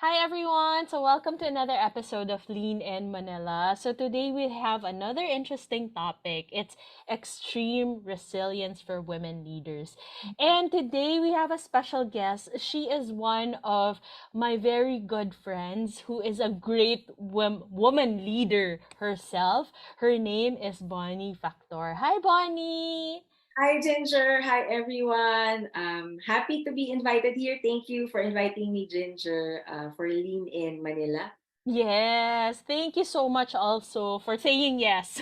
Hi everyone. So welcome to another episode of Lean in Manila. So today we have another interesting topic. It's extreme resilience for women leaders. And today we have a special guest. She is one of my very good friends who is a great woman leader herself. Her name is Bonnie Factor. Hi Bonnie. Hi, Ginger. Hi, everyone. Happy to be invited here. Thank you for inviting me, Ginger, for Lean in Manila. Yes, thank you so much also for saying yes.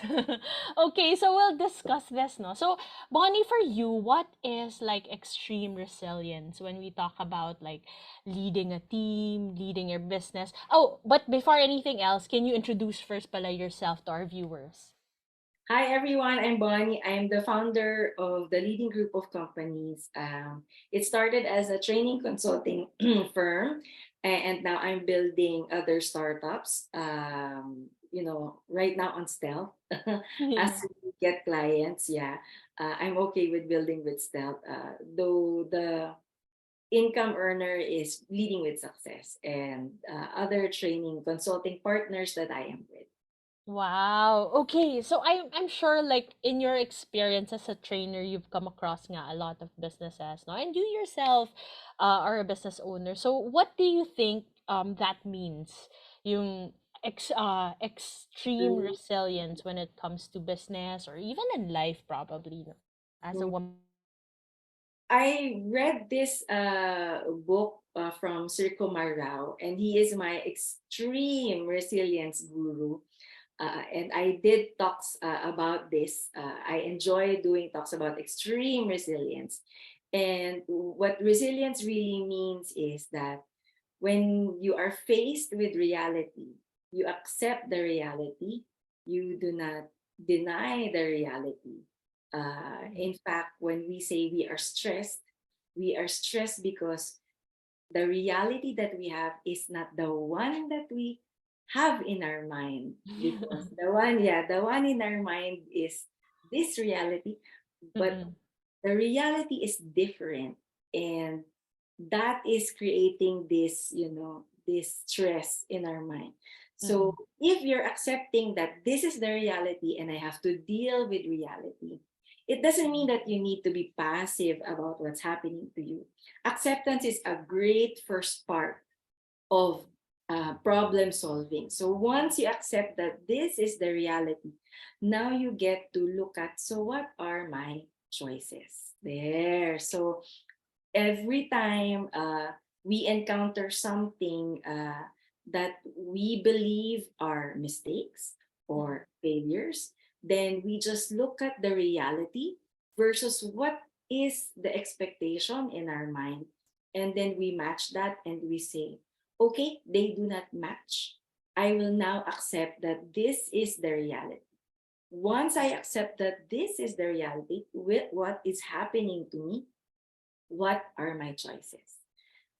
Okay, so we'll discuss this, no? So, Bonnie, for you, what is like extreme resilience when we talk about like leading a team, leading your business? Oh, but before anything else, can you introduce first pala yourself to our viewers? Hi, everyone. I'm Bonnie. I'm the founder of the leading group of companies. It started as a training consulting firm, and now I'm building other startups. Right now on stealth as Yeah. we get clients. Yeah, I'm okay with building with stealth, though the income earner is leading with success and other training consulting partners that I am with. Wow. Okay. So I'm sure like in your experience as a trainer, you've come across nga a lot of businesses, no? And you yourself are a business owner. So what do you think that means? Yung extreme resilience when it comes to business or even in life probably, no? As a Mhm. woman. I read this book from Sir Kumar Rao, and he is my extreme resilience guru. And I did talks about this. I enjoy doing talks about extreme resilience. And what resilience really means is that when you are faced with reality, you accept the reality, you do not deny the reality. In fact, when we say we are stressed because the reality that we have is not the one that we have in our mind. Because the one in our mind is this reality, but Mm-mm. the reality is different, and that is creating this, this stress in our mind. So Mm-mm. if you're accepting that this is the reality and I have to deal with reality, it doesn't mean that you need to be passive about what's happening to you. Acceptance is a great first part of problem solving. So once you accept that this is the reality, now you get to look at, so what are my choices? There. So every time we encounter something that we believe are mistakes or failures, then we just look at the reality versus what is the expectation in our mind. And then we match that and we say, okay, they do not match. I will now accept that this is the reality. Once I accept that this is the reality with what is happening to me, what are my choices?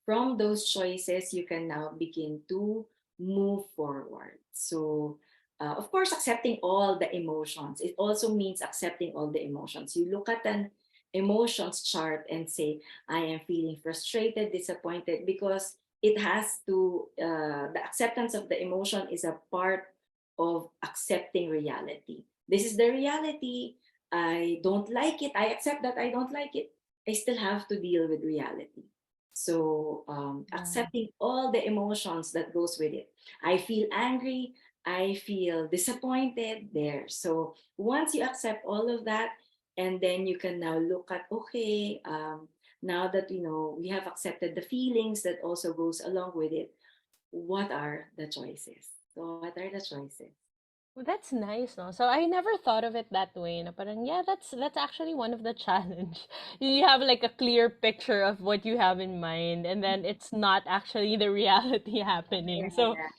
From those choices, you can now begin to move forward. So, of course, accepting all the emotions. It also means accepting all the emotions. You look at an emotions chart and say, I am feeling frustrated, disappointed, because it has to, the acceptance of the emotion is a part of accepting reality. This is the reality. I don't like it. I accept that I don't like it. I still have to deal with reality. So Yeah. accepting all the emotions that goes with it. I feel angry. I feel disappointed there. So once you accept all of that, and then you can now look at, okay, now that we have accepted the feelings that also goes along with it, what are the choices? So what are the choices? Well, that's nice, no? So I never thought of it that way, no? Parang, yeah, that's actually one of the challenge. You have like a clear picture of what you have in mind, and then it's not actually the reality happening. So Yeah.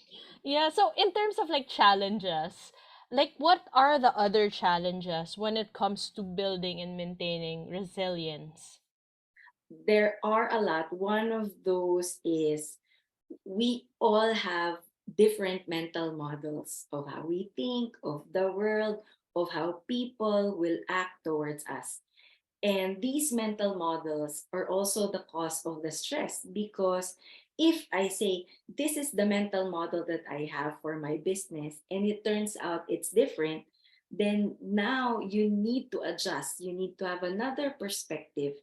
yeah, so in terms of like challenges, like what are the other challenges when it comes to building and maintaining resilience? There are a lot. One of those is we all have different mental models of how we think, of the world, of how people will act towards us. And these mental models are also the cause of the stress because if I say this is the mental model that I have for my business and it turns out it's different, then now you need to adjust. You need to have another perspective.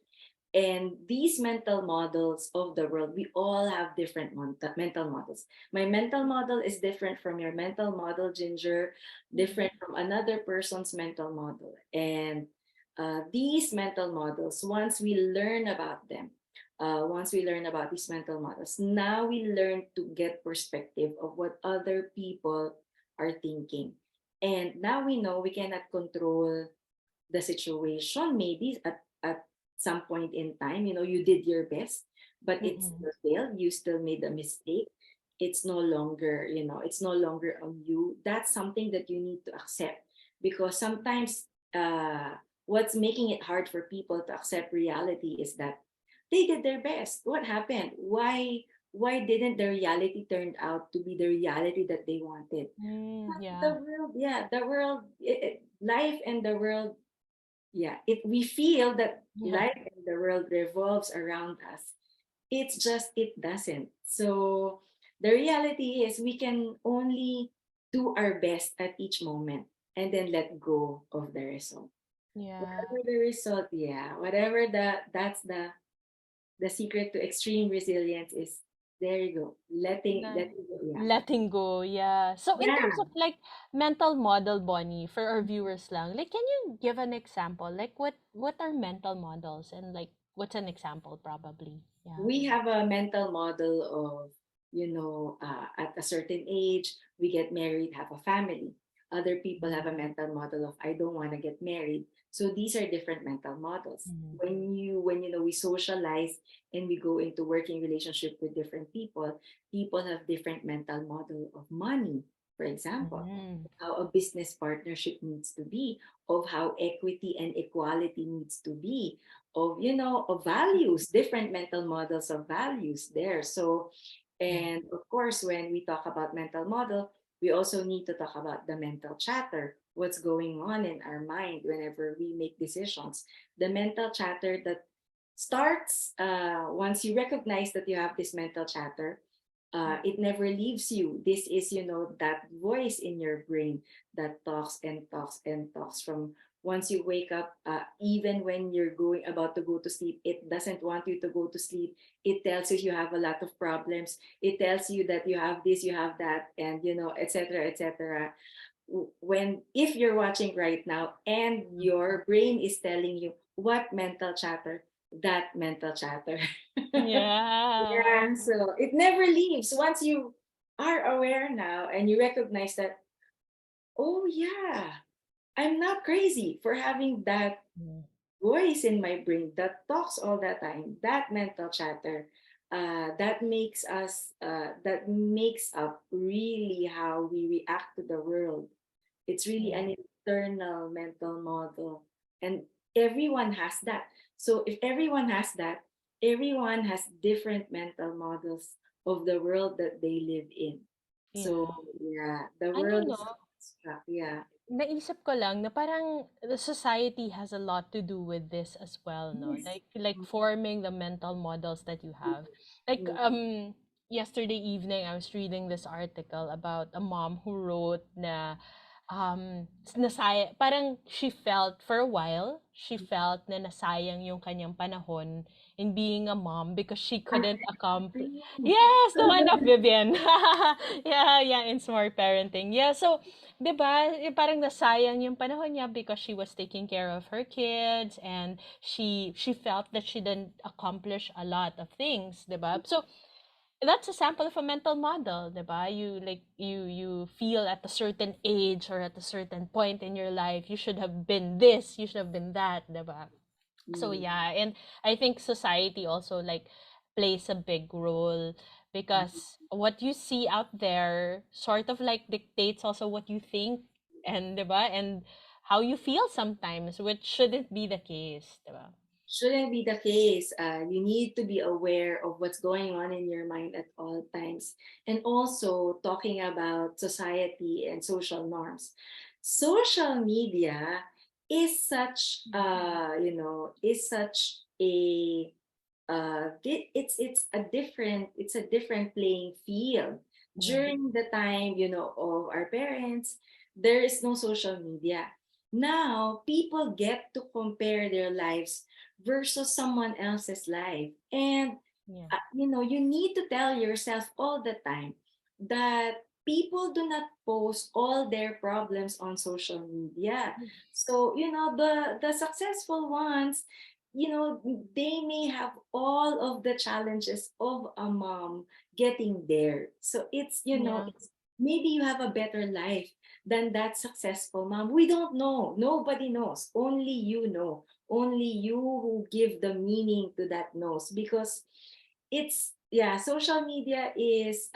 And these mental models of the world, we all have different mental models. My mental model is different from your mental model, Ginger, different from another person's mental model. And these mental models, once we learn about these mental models, now we learn to get perspective of what other people are thinking. And now we know we cannot control the situation. Maybe at some point in time, you did your best, but it Mm-mm. still failed. You still made a mistake. It's no longer, it's no longer on you. That's something that you need to accept, because sometimes what's making it hard for people to accept reality is that they did their best. What happened? Why didn't the reality turn out to be the reality that they wanted? Mm, The yeah. world, yeah, the world, life and the world, yeah, it we feel that Yeah. life and the world revolves around us. It's just it doesn't. So the reality is we can only do our best at each moment and then let go of the result. Yeah. Whatever the result, yeah, whatever that's the secret to extreme resilience is. There you go. Na Letting go. Yeah. letting go, yeah. So in terms Yeah. of like mental model, Bonnie, for our viewers lang, like can you give an example? Like what are mental models and like what's an example probably? Yeah. We have a mental model of, at a certain age we get married, have a family. Other people have a mental model of, I don't want to get married. So these are different mental models. Mm. When we socialize and we go into working relationship with different people, people have different mental model of money, for example, Mm. how a business partnership needs to be, of how equity and equality needs to be, of values, different mental models of values there. So, Yeah. and of course, when we talk about mental model, we also need to talk about the mental chatter, what's going on in our mind whenever we make decisions. The mental chatter that starts once you recognize that you have this mental chatter, it never leaves you. This is, that voice in your brain that talks and talks and talks from once you wake up, even when you're going about to go to sleep, it doesn't want you to go to sleep. It tells you have a lot of problems. It tells you that you have this, you have that, and etc., etc. When if you're watching right now and Mm. your brain is telling you what mental chatter, that mental chatter. Yeah. Yeah, so it never leaves. Once you are aware now and you recognize that, oh yeah, I'm not crazy for having that Mm. voice in my brain that talks all the time, that mental chatter, that makes up really how we react to the world. It's really Yeah. an internal mental model, and everyone has that. So if everyone has that, everyone has different mental models of the world that they live in. Yeah. So yeah, the Ano world no? is construct. Yeah. Naisip ko lang na parang the society has a lot to do with this as well, no? Yes. Like forming the mental models that you have. Like Yeah. yesterday evening I was reading this article about a mom who wrote na parang she felt for a while, she felt na nasayang yung kanyang panahon in being a mom because she couldn't accomplish. Yes, the one of Vivian. Yeah, yeah, in smart parenting. Yeah, so 'di ba, parang nasayang yung panahon niya because she was taking care of her kids and she felt that she didn't accomplish a lot of things, 'di ba? So that's a sample of a mental model, 'di ba? You feel at a certain age or at a certain point in your life you should have been this, you should have been that, 'di ba? So Mm. yeah, and I think society also like plays a big role because what you see out there sort of like dictates also what you think and 'di ba? And how you feel sometimes, which shouldn't be the case, 'di ba? Shouldn't be the case. You need to be aware of what's going on in your mind at all times. And also talking about society and social norms. Social media is such, is such a it's a different playing field. Yeah. During the time, of our parents, there is no social media. Now people get to compare their lives versus someone else's life. And Yeah. you need to tell yourself all the time that people do not post all their problems on social media. So, the successful ones, they may have all of the challenges of a mom getting there. So Yeah. it's maybe you have a better life than that successful mom. We don't know. Nobody knows. Only you know. Only you who give the meaning to that knows, because it's yeah, social media is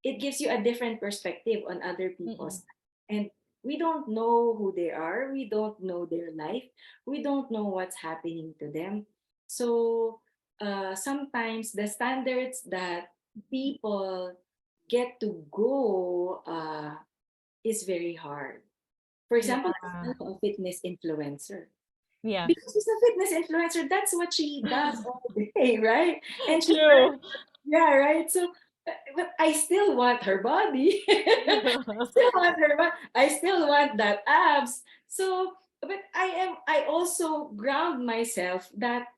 it gives you a different perspective on other Mm-mm. people's life. And we don't know who they are, we don't know their life, we don't know what's happening to them. So sometimes the standards that people get to go is very hard. For example, Yeah. I follow a fitness influencer, Yeah. because she's a fitness influencer. That's what she does all day, right? And she True. yeah, right. So, but I still want her body. I still want her body. I still want that abs. So, but I also ground myself that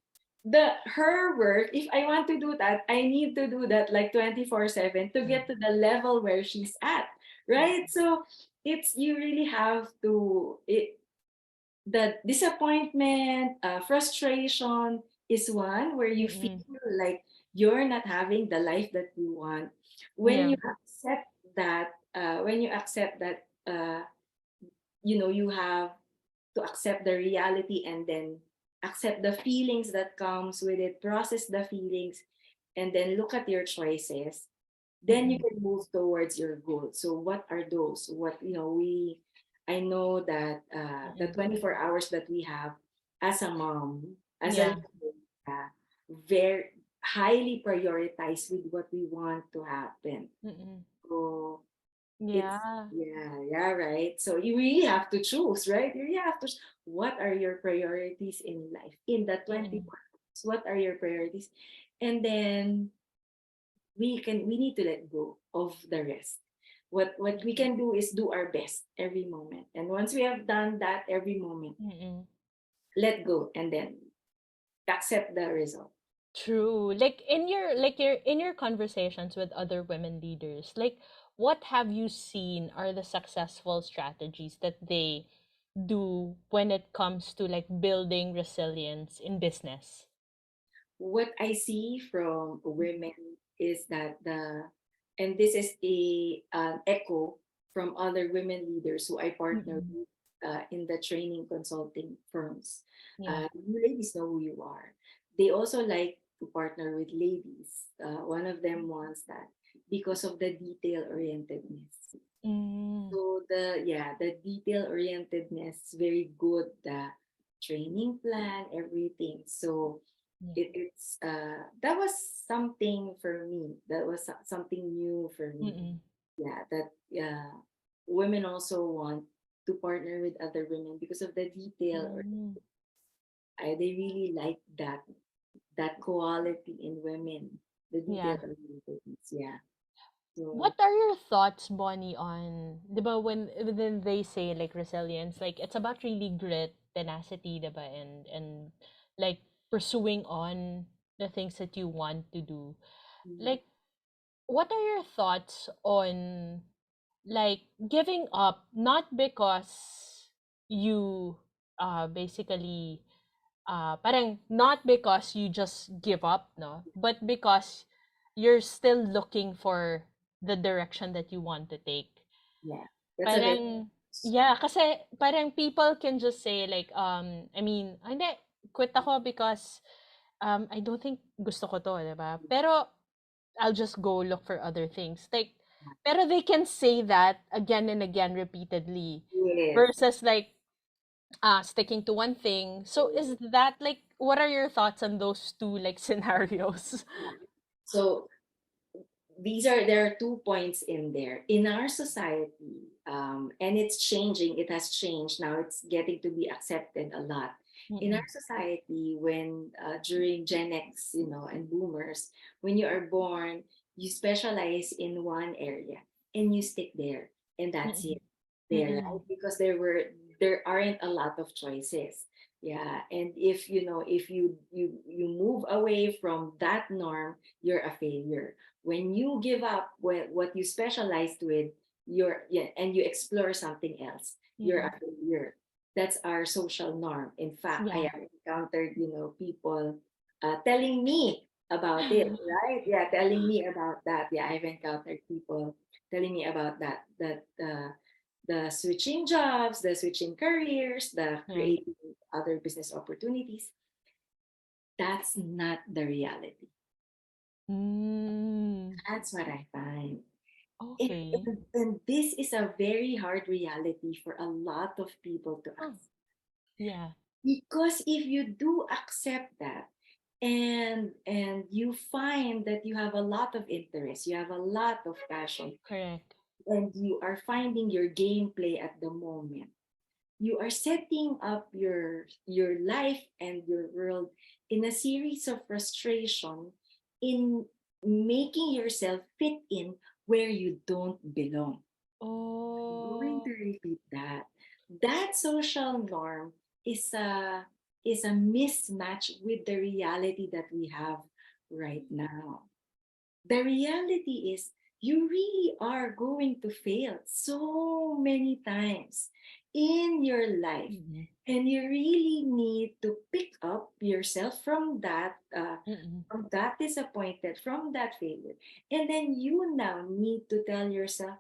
her work, if I want to do that, I need to do that like 24/7 to Mm. get to the level where she's at, right? So it's you really have to the disappointment, frustration is one where you feel Mm-mm. like you're not having the life that you want. When Yeah. you accept that, you have to accept the reality, and then accept the feelings that comes with it, process the feelings, and then look at your choices, then you Mm-mm. can move towards your goal. So what are those? What we I know that the Mm-mm. 24 hours that we have as a mom, as a Yeah. leader, very highly prioritized with what we want to happen. Mm-mm. So it's Yeah. yeah, right. So you really have to choose, right? You really have to what are your priorities in life in the Mm-mm. 24 hours? What are your priorities? And then we need to let go of the rest. What we Mm-mm. can do is do our best every moment, and once we have done that every moment, Mm-mm. let go, and then accept the result. True. Like in your conversations with other women leaders, like what have you seen are the successful strategies that they do when it comes to like building resilience in business? What I see from women is that and this is a an echo from other women leaders who I partner Mm-mm. with in the training consulting firms. Yeah. You ladies know who you are. They also like to partner with ladies. One of them wants that because of the detail orientedness. Mm. So the detail orientedness is very good. The training plan, everything. So Yeah. it's that was something for me. That was something new for me. Mm-mm. Yeah, that women also want to partner with other women because of the detail. Or Mm. they really like that quality in women. The detail Yeah. orientedness. Yeah. So What are your thoughts, Bonnie, on, diba, when they say like resilience, like it's about really grit, tenacity, diba, and like pursuing on the things that you want to do. mm, Like, what are your thoughts on like giving up, not because you basically parang not because you just give up, no, but because you're still looking for the direction that you want to take. yeah, that's a very Parang yeah, kasi parang people can just say like I mean, hindi, quit ako because I don't think gusto ko to, 'di ba? Pero I'll just go look for other things. Like, pero they can say that again and again repeatedly yes. versus like sticking to one thing. So is that like what are your thoughts on those two like scenarios? So there are 2 points in there in our society, and it's changing. It has changed now. It's getting to be accepted a lot. In Mm-mm. our society, when during Gen X, and boomers, when you are born, you specialize in one area and you stick there, and that's Mm-mm. it there, Mm-mm. right? Because there aren't a lot of choices. Yeah, and if you move away from that norm, you're a failure. When you give up what you specialized with, and you explore something else, you're a Mm-mm. failure. That's our social norm. In fact, I Yeah. have encountered, people telling me about it, right? Yeah, telling me about that. Yeah, I've encountered people telling me about that. That the switching jobs, the switching careers, the Yeah. creating other business opportunities. That's not the reality. Mm. That's what I find. And, Okay. and this is a very hard reality for a lot of people to Oh, accept. yeah. Because if you do accept that, and you find that you have a lot of interest, you have a lot of passion, Correct. and you are finding your gameplay at the moment, you are setting up your life and your world in a series of frustration, in making yourself fit in where you don't belong. Going to Oh. repeat that. That social norm is a mismatch with the reality that we have right now. The reality is you really are going to fail so many times in your life, Mm-mm. and you really need to pick up yourself Mm-mm. from that disappointed, from that failure, and then you now need to tell yourself,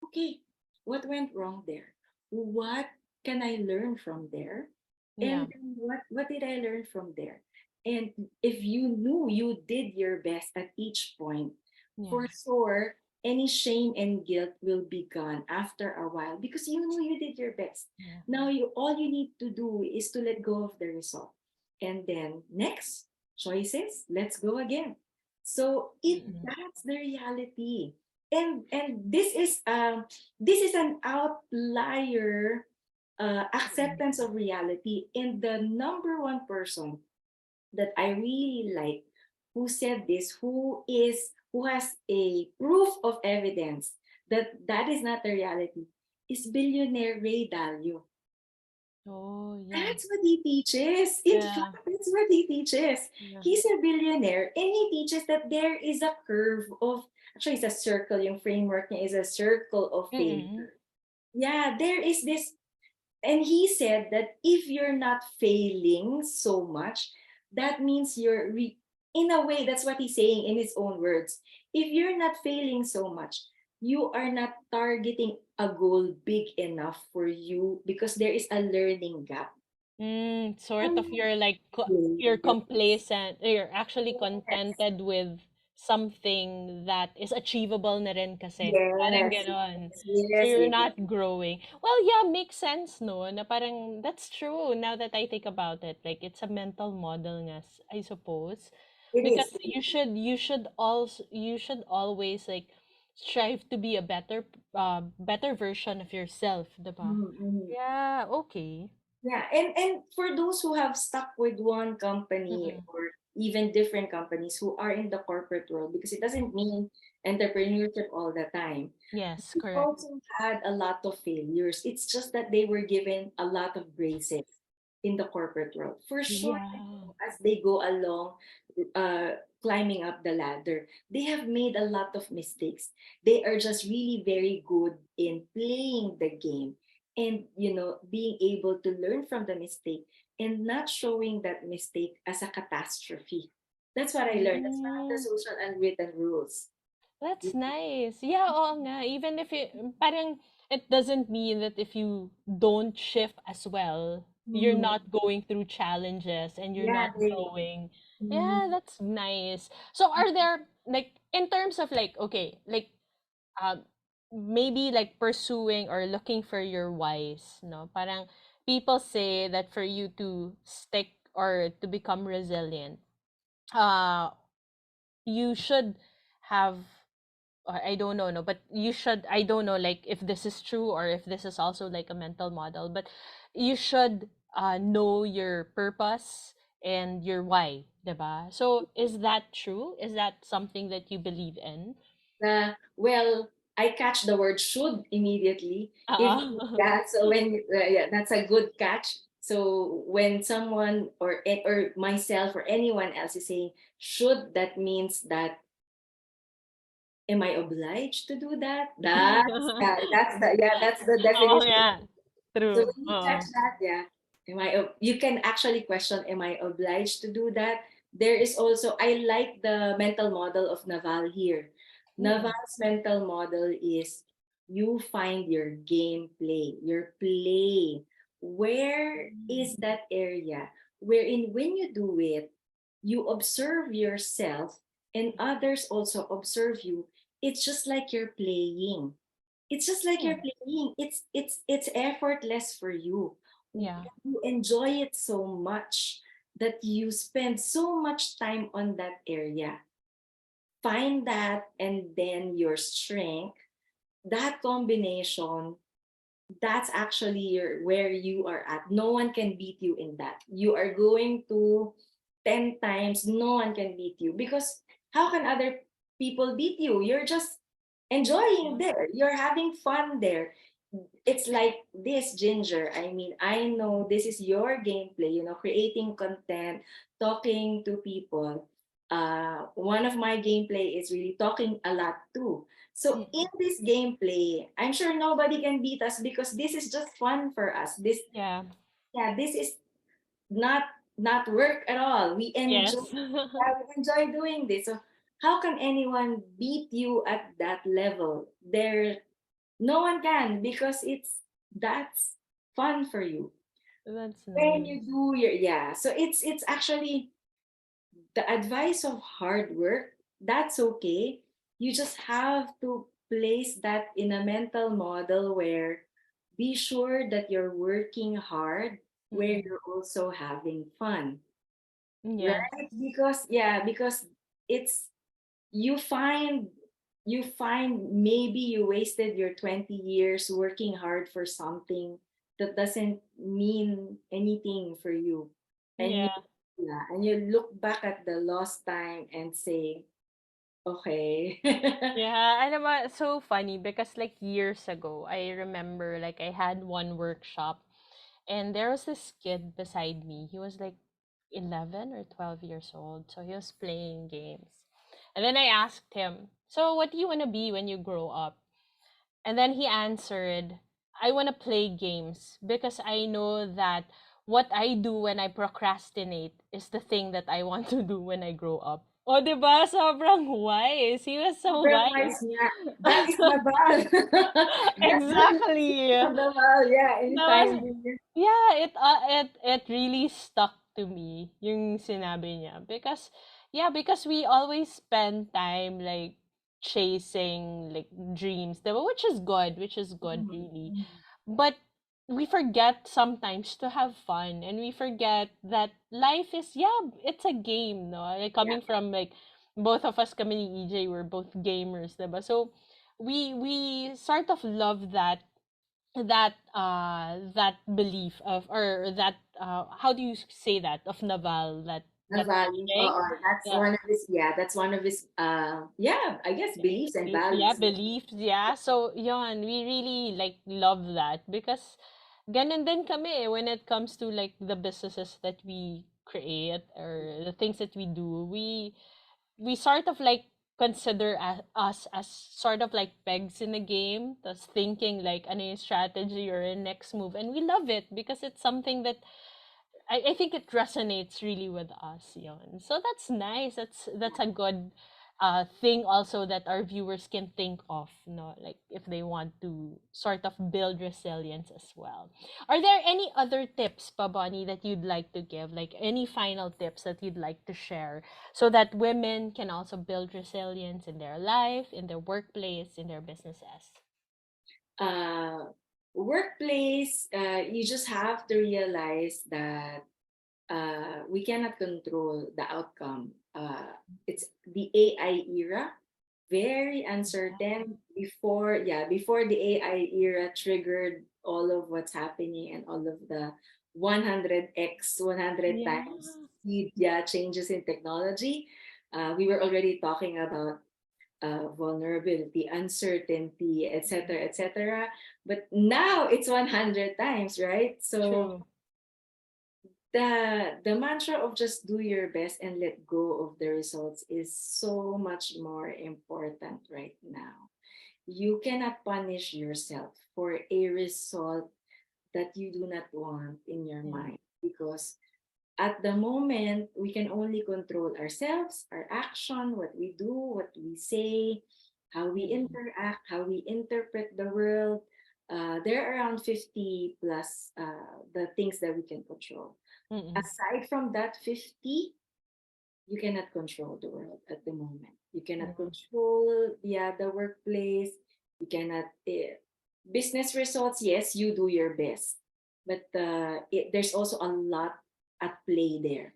okay, what went wrong there? What can I learn from there? Yeah. And then what did I learn from there? And if you knew you did your best at each point, Yeah. for sure, any shame and guilt will be gone after a while because you know you did your best. Yeah. Now you all you need to do is to let go of the result. And then next choices, let's go again. So Mm-mm. that's the reality. And this is an outlier Mm-mm. acceptance of reality. And the number one person that I really like who said this, who has a proof of evidence that that is not the reality, is billionaire Ray Dalio. Oh, yeah. That's what he teaches. In Yeah. fact, that's what he teaches. Yeah. He's a billionaire and he teaches that there is a curve of, actually, it's a circle. Yung framework niya is a circle of Mm-mm. failure. Yeah, there is this. And he said that if you're not failing so much, that means in a way, that's what he's saying in his own words. If you're not failing so much, you are not targeting a goal big enough for you because there is a learning gap. Sort of And you're like you're yes, complacent, you're actually yes, contented with something that is achievable na rin kasi. Parang yes, ganon. So yes, you're yes, not growing. Well, yeah, makes sense, no? Na parang that's true now that I think about it. Like it's a mental model nga, I suppose. it Because is. you should always like strive to be a better version of yourself, diba? Mm-hmm. Yeah, okay. Yeah, and for those who have stuck with one company Mm-mm. or even different companies who are in the corporate world, because it doesn't mean entrepreneurship all the time. Yes, They correct. also had a lot of failures. It's just that they were given a lot of graces in the corporate world. For sure, Yeah. as they go along, climbing up the ladder, they have made a lot of mistakes. They are just really very good in playing the game and being able to learn from the mistake and not showing that mistake as a catastrophe. That's what I learned. That's one of the Mm, social unwritten rules. that's nice. Yeah, oo nga. Even if parang it doesn't mean that if you don't shift as well, you're Mhm. not going through challenges and you're Yeah, not growing. mhm. Yeah, that's nice. So are there like in terms of like okay, like um maybe like pursuing or looking for your whys, no? Parang people say that for you to stick or to become resilient, uh you should have or I don't know, no, but you should I don't know like if this is true or if this is also like a mental model, but you should know your purpose and your why, diba? So is that true? Is that something that you believe in? Well, I catch the word should immediately. If Uh-uh. yeah, so when yeah, that's a good catch. So when someone or myself or anyone else is saying should, that means that am I obliged to do that? That's the Oh definition. yeah, So true. when you catch that, yeah, you can actually question, am I obliged to do that? There is also, I like the mental model of Naval here. Mm-mm. Naval's mental model is you find your gameplay, your play. Where is that area wherein when you do it, you observe yourself and others also observe you. It's just like you're playing. It's just like Yeah, you're playing. It's effortless for you. yeah, You enjoy it so much that you spend so much time on that area. Find that, and then your strength, that combination, that's actually where you are at. No one can beat you in that. You are going to 10 times, no one can beat you, because how can other people beat you? You're just enjoying yeah. there, you're having fun there. It's like this, Ginger. I mean, I know this is your gameplay, creating content, talking to people. One of my gameplay is really talking a lot too. So in Mm-mm. this gameplay, I'm sure nobody can beat us because this is just fun for us. Yeah. Yeah, this is not not work at all. Yes. We enjoy doing this. So how can anyone beat you at that level? No one can, because that's fun for you. That's When you nice. do your yeah, so it's actually the advice of hard work. That's okay. You just have to place that in a mental model where be sure that you're working hard, where Mm-mm. you're also having fun, Yes. right? Because it's you find maybe you wasted your 20 years working hard for something that doesn't mean anything for you, and Yeah. you look back at the lost time and say, okay. Yeah, and about so funny because like years ago, I remember like I had one workshop and there was this kid beside me. He was like 11 or 12 years old, so he was playing games. And then I asked him, "So what do you want to be when you grow up?" And then he answered, "I want to play games because I know that what I do when I procrastinate is the thing that I want to do when I grow up." Oh, diba? Sobrang wise. He was so Compromise wise. niya. That is Naval. That's Exactly. Naval. Yeah, That was, anytime. yeah, it really stuck to me yung sinabi niya because yeah, because we always spend time like chasing like dreams, diba? Which is good Mhm, really. mhm. But we forget sometimes to have fun and we forget that life is, yeah, it's a game, no? Like Yeah. coming from like both of us kami ni EJ were both gamers, diba? So we sort of love that belief of, or that how do you say that, of Naval, that Naval. teaching, Oh, that's yeah, one of his. Yeah, that's one of his. Yeah, I guess beliefs and yeah, values. beliefs, yeah. So yon, we really like love that because ganun din kami when it comes to like the businesses that we create or the things that we do, we sort of like consider us as sort of like pegs in the game that's thinking like ano yung strategy or a next move, and we love it because it's something that I think it resonates really with us, yon. So that's nice. That's a good thing also that our viewers can think of, no, like if they want to sort of build resilience as well. Are there any other tips, Pabani, that you'd like to give? Like any final tips that you'd like to share so that women can also build resilience in their life, in their workplace, in their businesses? uh, Workplace, you just have to realize that we cannot control the outcome. It's the AI era, very uncertain. Before the AI era triggered all of what's happening and all of the 100x, 100 Yeah. times speed, yeah, changes in technology. We were already talking about vulnerability, uncertainty, etc., etc. But now it's 100 times, right? So True. the mantra of just do your best and let go of the results is so much more important right now. You cannot punish yourself for a result that you do not want in your Yeah. mind, because at the moment we can only control ourselves, our action, what we do, what we say, how we Mm-mm. interact, how we interpret the world. There are around 50 plus the things that we can control. Mm-mm. Aside from that 50, you cannot control the world at the moment. You cannot Mm-mm. control, yeah, the workplace. You cannot business results. Yes, you do your best, but there's also a lot at play there.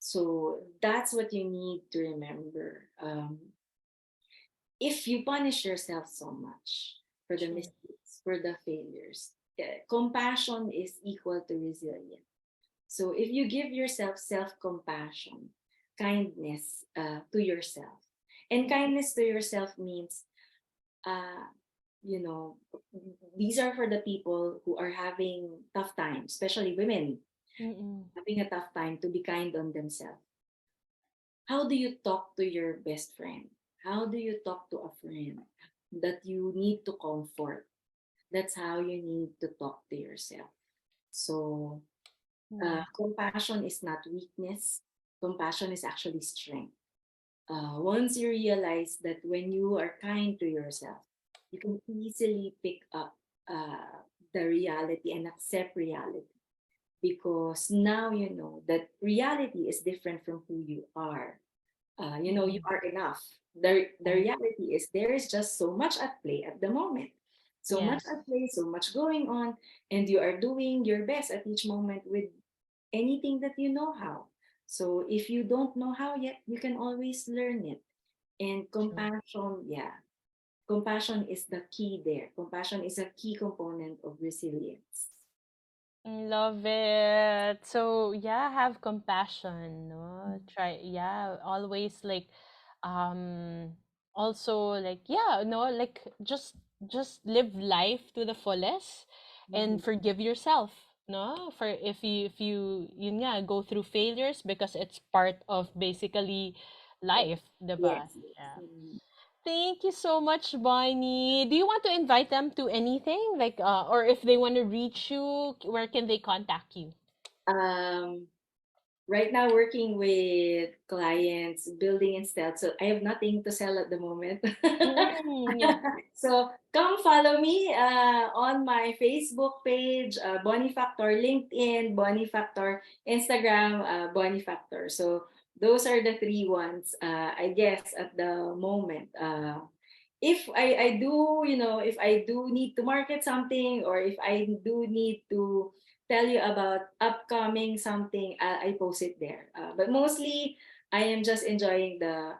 So that's what you need to remember. If you punish yourself so much for the True. mistakes, for the failures, compassion is equal to resilience. So if you give yourself self compassion, kindness to yourself, and kindness to yourself means, uh, you know, these are for the people who are having tough times, especially women Mm-mm. having a tough time to be kind on themselves. How do you talk to your best friend? How do you talk to a friend that you need to comfort? That's how you need to talk to yourself. So Yeah. compassion is not weakness. Compassion is actually strength. Once you realize that when you are kind to yourself, you can easily pick up the reality and accept reality, because now you know that reality is different from who you are. You Mm-mm. are enough. The Yeah. reality is there is just so much at play at the moment. So much Yes. at play, so much going on, and you are doing your best at each moment with anything that you know how. So if you don't know how yet, you can always learn it. And True. compassion, yeah, compassion is the key there. Compassion is a key component of resilience. Love it. So yeah, have compassion, no? Try, yeah, always like also like, yeah, no, like just live life to the fullest and Mhm. forgive yourself, no? For if you yun nga, go through failures because it's part of basically life, diba? Yes, yes. Yeah. Thank you so much, Bonnie. Do you want to invite them to anything? Like, or if they want to reach you, where can they contact you? Um, right now, working with clients, building and stealth. So I have nothing to sell at the moment. Mm, yeah. So come follow me on my Facebook page, Bonnie Factor, LinkedIn, Bonnie Factor, Instagram, Bonnie Factor. So those are the three ones, I guess, at the moment. If I do, if I do need to market something, or if I do need to tell you about upcoming something, I post it there. But mostly, I am just enjoying the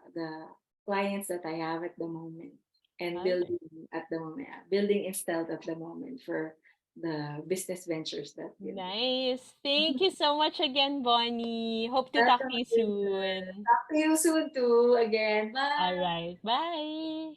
clients that I have at the moment, and All right. building at the moment, building in stealth at the moment for the business ventures that Nice. Thank you so much again, Bonnie. Hope to talk Welcome, to you Taylor. soon. Talk to you soon too. Again, All bye. right. Bye.